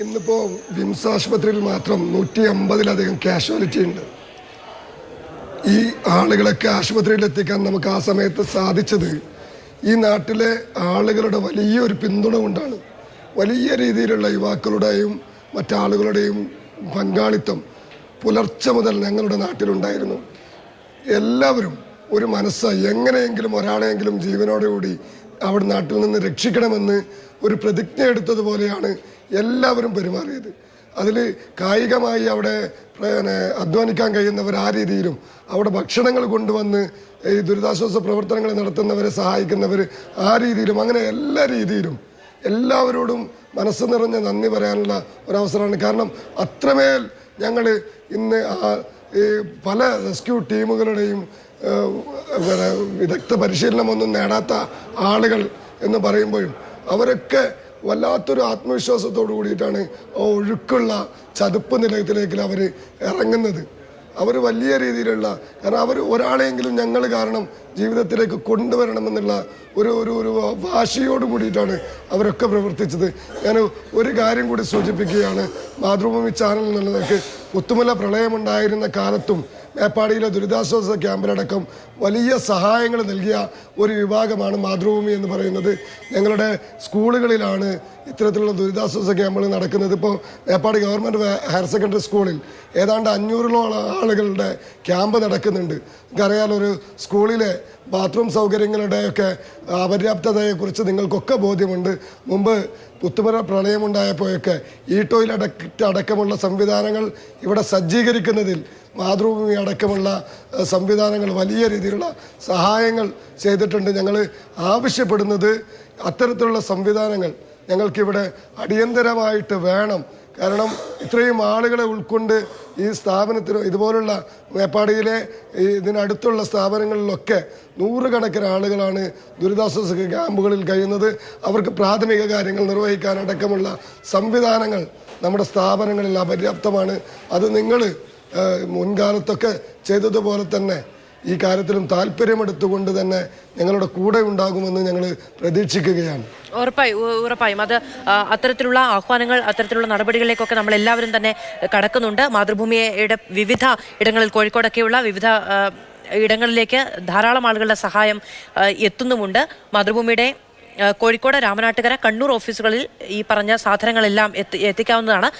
ഇന്നിപ്പോൾ വിംസ് ആശുപത്രിയിൽ മാത്രം 150-ലധികം കാഷ്വാലിറ്റി ഉണ്ട്. ഈ ആളുകളൊക്കെ ആശുപത്രിയിൽ എത്തിക്കാൻ നമുക്ക് ആ സമയത്ത് സാധിച്ചത് ഈ നാട്ടിലെ ആളുകളുടെ വലിയൊരു പിന്തുണ കൊണ്ടാണ്. വലിയ രീതിയിലുള്ള യുവാക്കളുടെയും മറ്റാളുകളുടെയും പങ്കാളിത്തം പുലർച്ചെ മുതൽ ഞങ്ങളുടെ നാട്ടിലുണ്ടായിരുന്നു. എല്ലാവരും ഒരു മനസ്സായി എങ്ങനെയെങ്കിലും ഒരാളെയെങ്കിലും ജീവനോടുകൂടി അവിടെ നാട്ടിൽ നിന്ന് രക്ഷിക്കണമെന്ന് ഒരു പ്രതിജ്ഞ എടുത്തതുപോലെയാണ് എല്ലാവരും പെരുമാറിയത്. അതിൽ കായികമായി അവിടെ അധ്വാനിക്കാൻ കഴിയുന്നവർ ആ രീതിയിലും അവിടെ ഭക്ഷണങ്ങൾ കൊണ്ടുവന്ന് ഈ ദുരിതാശ്വാസ പ്രവർത്തനങ്ങൾ നടത്തുന്നവരെ സഹായിക്കുന്നവർ ആ രീതിയിലും, അങ്ങനെ എല്ലാ രീതിയിലും എല്ലാവരോടും മനസ്സ് നിറഞ്ഞ നന്ദി പറയാനുള്ള ഒരവസരമാണ്. കാരണം അത്രമേൽ ഞങ്ങൾ ഇന്ന് ഈ പല റെസ്ക്യൂ ടീമുകളുടെയും വിദഗ്ധ പരിശീലനമൊന്നും നേടാത്ത ആളുകൾ എന്ന് പറയുമ്പോഴും അവരൊക്കെ വല്ലാത്തൊരു ആത്മവിശ്വാസത്തോടു കൂടിയിട്ടാണ് ഒഴുക്കുള്ള ചതുപ്പ് നിലയത്തിലേക്ക് അവർ ഇറങ്ങുന്നത്. അവർ വലിയ രീതിയിലുള്ള, കാരണം അവർ ഒരാളെങ്കിലും ഞങ്ങൾ കാരണം ജീവിതത്തിലേക്ക് കൊണ്ടുവരണമെന്നുള്ള ഒരു വാശിയോട് കൂടിയിട്ടാണ് അവരൊക്കെ പ്രവർത്തിച്ചത്. ഞാൻ ഒരു കാര്യം കൂടി സൂചിപ്പിക്കുകയാണ്. മാതൃഭൂമി ചാനൽ എന്നുള്ളതൊക്കെ പുത്തുമല പ്രളയമുണ്ടായിരുന്ന കാലത്തും മേപ്പാടിയിലെ ദുരിതാശ്വാസ ക്യാമ്പിലടക്കം വലിയ സഹായങ്ങൾ നൽകിയ ഒരു വിഭാഗമാണ് മാതൃഭൂമി എന്ന് പറയുന്നത്. ഞങ്ങളുടെ സ്കൂളുകളിലാണ് ഇത്തരത്തിലുള്ള ദുരിതാശ്വാസ ക്യാമ്പുകൾ നടക്കുന്നത്. ഇപ്പോൾ മേപ്പാടി ഗവൺമെൻറ് ഹയർ സെക്കൻഡറി സ്കൂളിൽ ഏതാണ്ട് 500-ഓളം ആളുകളുടെ ക്യാമ്പ് നടക്കുന്നുണ്ട്. നമുക്കറിയാലോ, ഒരു സ്കൂളിലെ ബാത്റൂം സൗകര്യങ്ങളുടെയൊക്കെ അപര്യാപ്തതയെക്കുറിച്ച് നിങ്ങൾക്കൊക്കെ ബോധ്യമുണ്ട്. മുമ്പ് പുത്തുമല പ്രളയമുണ്ടായപ്പോഴൊക്കെ ഈ ടോയ്ലറ്റ് അടക്കമുള്ള സംവിധാനങ്ങൾ ഇവിടെ സജ്ജീകരിക്കുന്നതിൽ മാതൃഭൂമി അടക്കമുള്ള സംവിധാനങ്ങൾ വലിയ രീതിയിലുള്ള സഹായങ്ങൾ ചെയ്തിട്ടുണ്ട്. ഞങ്ങൾ ആവശ്യപ്പെടുന്നത് അത്തരത്തിലുള്ള സംവിധാനങ്ങൾ ഞങ്ങൾക്കിവിടെ അടിയന്തരമായിട്ട് വേണം. കാരണം ഇത്രയും ആളുകളെ ഉൾക്കൊണ്ട് ഈ സ്ഥാപനത്തിന് ഇതുപോലുള്ള മേപ്പാടിയിലെ ഇതിനടുത്തുള്ള സ്ഥാപനങ്ങളിലൊക്കെ നൂറുകണക്കിന് ആളുകളാണ് ദുരിതാശ്വാസ ക്യാമ്പുകളിൽ കഴിയുന്നത്. അവർക്ക് പ്രാഥമിക കാര്യങ്ങൾ നിർവഹിക്കാനടക്കമുള്ള സംവിധാനങ്ങൾ നമ്മുടെ സ്ഥാപനങ്ങളിൽ അപര്യാപ്തമാണ്. അത് നിങ്ങൾ മുൻകാലത്തൊക്കെ ചെയ്തതുപോലെ തന്നെ ഈ കാര്യത്തിലും താല്പര്യമെടുത്തുകൊണ്ട് തന്നെ ഞങ്ങളുടെ കൂടെ ഉണ്ടാകുമെന്ന് ഞങ്ങൾ പ്രതീക്ഷിക്കുകയാണ്. ഉറപ്പായും അത് അത്തരത്തിലുള്ള ആഹ്വാനങ്ങൾ, അത്തരത്തിലുള്ള നടപടികളിലേക്കൊക്കെ നമ്മൾ എല്ലാവരും തന്നെ കടക്കുന്നുണ്ട്. മാതൃഭൂമിയുടെ വിവിധ ഇടങ്ങളിൽ, കോഴിക്കോടൊക്കെയുള്ള വിവിധ ഇടങ്ങളിലേക്ക് ധാരാളം ആളുകളുടെ സഹായം എത്തുന്നുമുണ്ട്. മാതൃഭൂമിയുടെ കോഴിക്കോട്, രാമനാട്ടുകര, കണ്ണൂർ ഓഫീസുകളിൽ ഈ പറഞ്ഞ സാധനങ്ങളെല്ലാം എത്തിക്കാവുന്നതാണ്.